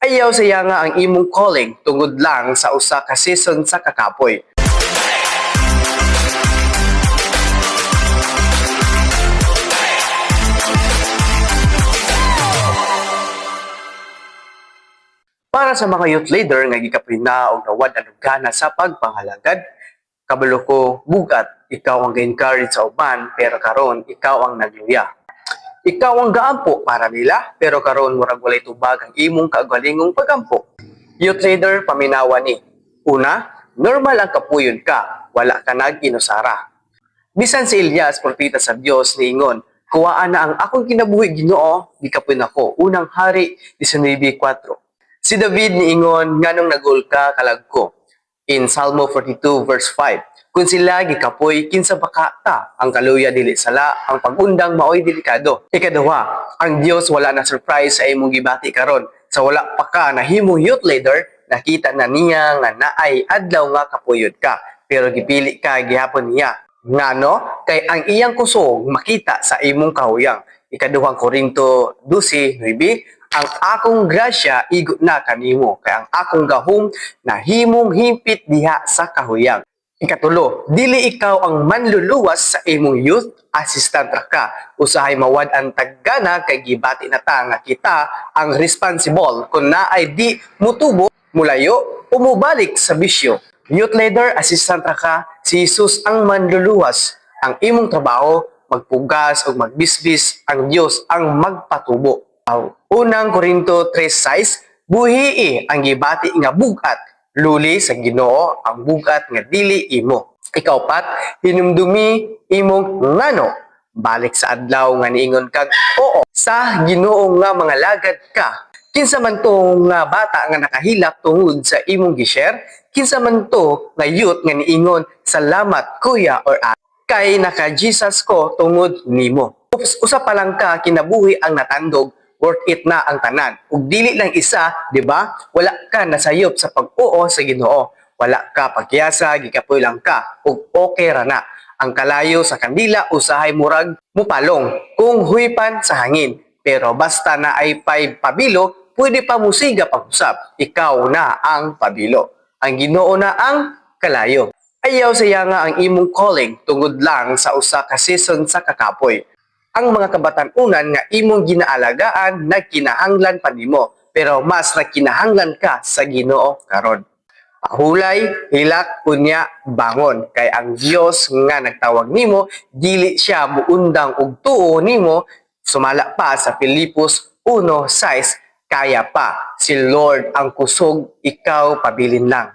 Ayaw saya nga ang imong calling tungod lang sa usa ka season sa kakapoy. Para sa mga youth leader nga gikapoy na og nawad ang gana sa pagpangalagad, kabalo ko bugat ikaw ang ga-encourage sa uban pero karon ikaw ang nagluya. Ikaw ang gaampo para nila pero karon murag walay tubag ang imong kaugalingong pagampo. Youth leader paminawa ni. Una, normal ang kapuyon ka, wala ka nag-inusara. Bisan si Elias, propeta sa Dios, niingon, kuwaan na ang akong kinabuhi Ginoo, di kapoy nako. Unang Hari 19:4. Si David niingon nganong nagul ka kalagko. In Salmo 42 verse 5, kung sila gikapoy kinsa baka ta ang kaluya dili sala ang pagundang maoy delikado. Ikaduha, ang Dios wala na surprise sa imong gibati karon. Sa wala pa ka nahimong youth leader, nakita na niya nga naay adlaw nga kapuyod ka, pero gipili ka gihapon niya. Ngano kay ang iyang kusog makita sa imong kahuyang. Ikaduhang Korinto 12:9, ang akong grasya igo na kanimo kay ang akong gahom nahimong himpit diha sa kahuyang. Ikatulo, dili ikaw ang manluluwas sa imong youth assistant ra ka. Usahay mawad ang taggana kay gibati na ta nga kita ang responsible kung naay di mutubo, mulayo o mubalik sa bisyo. Youth leader assistant ra ka, si Jesus ang manluluwas. Ang imong trabaho magpugas o magbisbis, ang Dios ang magpatubo. Unang Korinto 3:6, buhii ang gibati nga bugat, luli sa Ginoo ang bugat nga dili imo. Ikaapat, hinumdumi imong ngano, balik sa adlaw nga niingon kag oo sa Ginoo nga mga lagad ka. Kinsa man to nga bata nga nakahilak tungod sa imong gi-share, kinsa man to nga youth nga niingon salamat kuya or ate kay naka-Jesus ko tungod nimo. Usa pa lang ka kinabuhi ang natandog, worth it na ang tanan. Ug dili lang isa, di ba? Wala ka nasayop sa pag-oo sa Ginoo. Wala ka pagyasa, gikapoy lang ka, ug okay ra na. Ang kalayo sa kandila usahay murag mupalong kung huypan sa hangin. Pero basta na ay pabilo, pwede pa musiga pag-usap. Ikaw na ang pabilo. Ang Ginoo na ang kalayo. Ayaw saya nga ang imong calling tungod lang sa usa ka season sa kakapoy. Ang mga kabatan-unan nga imong ginaalagaan nagkinahanglan pa nimo, pero mas nagkinahanglan ka sa Ginoo karon. Pahulay, hilak, unya, bangon. Kay ang Dios nga nagtawag nimo, dili siya muundang og tuo nimo, sumala pa sa Filipos 1:6, kaya pa. Si Lord ang kusog, ikaw pabilin lang.